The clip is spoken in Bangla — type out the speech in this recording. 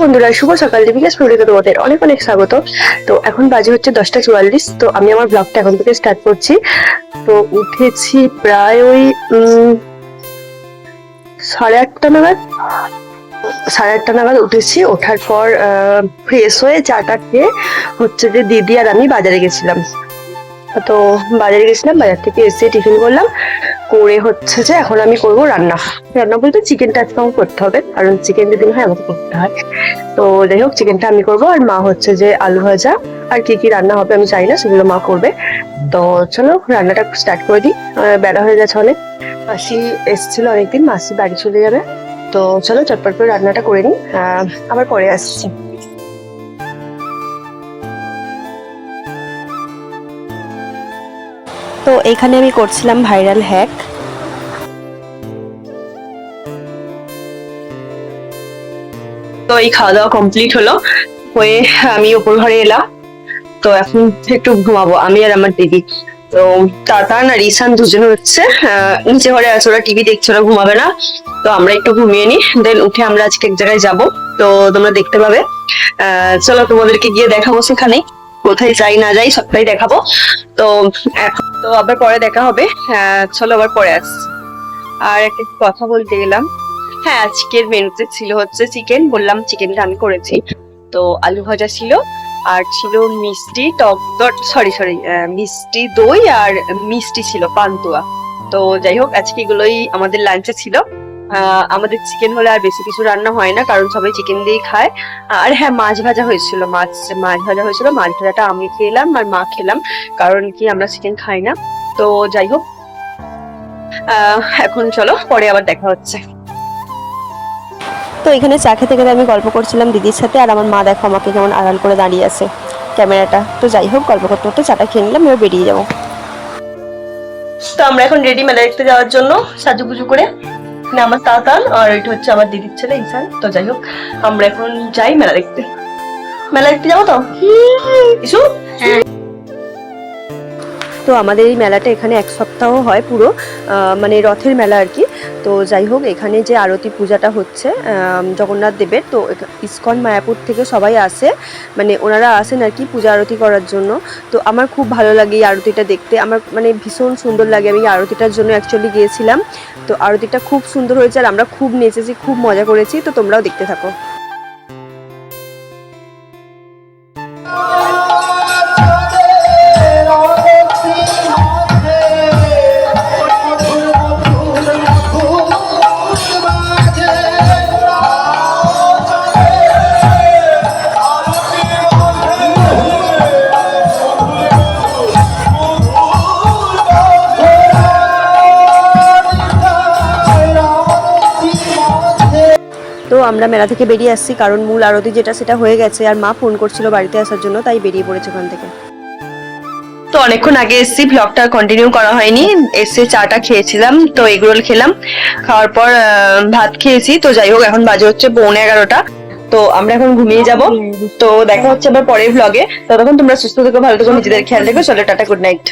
বন্ধুরা, শুভ সকাল। দীপিকা স্টুডিওতে তোমাদের অনেক অনেক স্বাগত। তো এখন বাজে হচ্ছে 10টা 44। তো আমি আমার ব্লগটা এখন থেকে স্টার্ট করছি। তো উঠেছি প্রায় ওই 8:30 নাগাদ। 8:30 নাগাদ উঠেছি। ওঠার পর ফ্রেশ হয়ে চাটা খেয়ে হচ্ছে যে দিদি আর আমি বাজারে গেছিলাম। তো বাজারে গেছিলাম, বাজার থেকে এসে টিফিন করলাম, করে হচ্ছে যে এখন আমি করবো রান্না। রান্না বলতে চিকেনটা আজকে আমাকে করতে হবে, কারণ চিকেন যেদিন হয় আমাকে করতে হয়। তো যাই হোক, চিকেনটা আমি করবো, আর মা হচ্ছে যে আলু ভাজা আর কি কি রান্না হবে আমি জানি না, সেগুলো মা করবে। তো চলো রান্নাটা স্টার্ট করে দিই। বেলা হয়ে গেছে অনেক। মাসি এসেছিল অনেকদিন, মাসি বাড়ি চলে যাবে। তো চলো চটপট করে রান্নাটা করে নিই, আবার পরে আসছি। তো এখানে আমি করছিলাম ভাইরাল হ্যাক। তো এই খাওয়া দাওয়া কমপ্লিট হলো, হয়ে আমি উপর ঘরে এলাম। তো এখন একটু ঘুমাবো আমি আর আমার দিদি। তো তাতান আর ঈশান দুজন হচ্ছে নিচে ঘরে আছে, ওরা টিভি দেখছে, ওরা ঘুমাবে না। তো আমরা একটু ঘুমিয়ে নি, দেন উঠে আমরা আজকে এক জায়গায় যাব। তো তোমরা দেখতে পাবে। চলো তোমাদেরকে গিয়ে দেখাবো সেখানে কোথায় যাই না যাই সবটাই দেখাবো। তো এখন তো আবার পরে দেখা হবে। চলো আবার পরে আসছি। আর একটা কথা বলতে গেলাম, হ্যাঁ আজকের মেনুতে ছিল হচ্ছে চিকেন, বললাম চিকেনটা আমি করেছি। তো আলু ভাজা ছিল, আর ছিল মিষ্টি টক সরি সরি মিষ্টি দই, আর মিষ্টি ছিল পান্তুয়া। তো যাই হোক, আজকে এগুলোই আমাদের লাঞ্চে ছিল। আমাদের চিকেন হলে আর বেশি কিছু রান্না হয় না, কারণ সবাই চিকেন দিয়েই খায়। আর হ্যাঁ, মাছ ভাজা হয়েছিল, মাছ ভাজা হয়েছিল। মাছ ভাজাটা আমি খেলাম আর মা খেলাম, কারণ কি আমরা চিকেন খাই না। তো যাই হোক, এখন চলো পরে আবার দেখা হচ্ছে। তো এখানে চা খেতে খেতে আমি গল্প করছিলাম দিদির সাথে, আর আমার মা দেখো আমাকে কেমন আড়াল করে দাঁড়িয়ে আছে ক্যামেরাটা। তো যাই হোক, গল্প করতে করতে চাটা খেয়ে নিলাম, এবার বেরিয়ে যাবো। তো আমরা এখন রেডি মেলা দেখতে যাওয়ার জন্য, সাজুগুজু করে। না আমার তাতান, আর এটা হচ্ছে আমার দিদির ছেলে ঈশান। তো যাই হোক, আমরা এখন যাই মেলা দেখতে। মেলা দেখতে যাবো তো ইসু। তো আমাদের এই মেলাটা এখানে এক সপ্তাহ হয় পুরো, মানে রথের মেলা আর কি। তো যাই হোক, এখানে যে আরতি পূজাটা হচ্ছে জগন্নাথ দেবের, তো ইসকন মায়াপুর থেকে সবাই আসে, মানে ওনারা আসেন আর কি পূজা আরতি করার জন্য। তো আমার খুব ভালো লাগে এই আরতিটা দেখতে, আমার মানে ভীষণ সুন্দর লাগে। আমি এই আরতিটার জন্য অ্যাকচুয়ালি গিয়েছিলাম। তো আরতিটা খুব সুন্দর হয়েছে, আর আমরা খুব নেচেছি, খুব মজা করেছি। তো তোমরাও দেখতে থাকো। তো আমরা মেলা থেকে বেরিয়ে আসছি, কারণ মূল আরতি যেটা সেটা হয়ে গেছে, আর মা ফোন করছিল বাড়িতে আসার জন্য, তাই বেরিয়ে পড়েছে ওখান থেকে। তো অনেকক্ষণ আগে এসেছি, ব্লগটা কন্টিনিউ করা হয়নি। এসে চাটা খেয়েছিলাম, তো এগরোল খেলাম, খাওয়ার পর ভাত খেয়েছি। তো যাই হোক, এখন বাজে হচ্ছে 11:45। তো আমরা এখন ঘুমিয়ে যাব। তো দেখা হচ্ছে আবার পরের ব্লগে। ততক্ষণ তোমরা সুস্থ থেকো, ভালো থেকো, নিজেদের খেয়াল রেখো। চলো টাটা, গুড নাইট।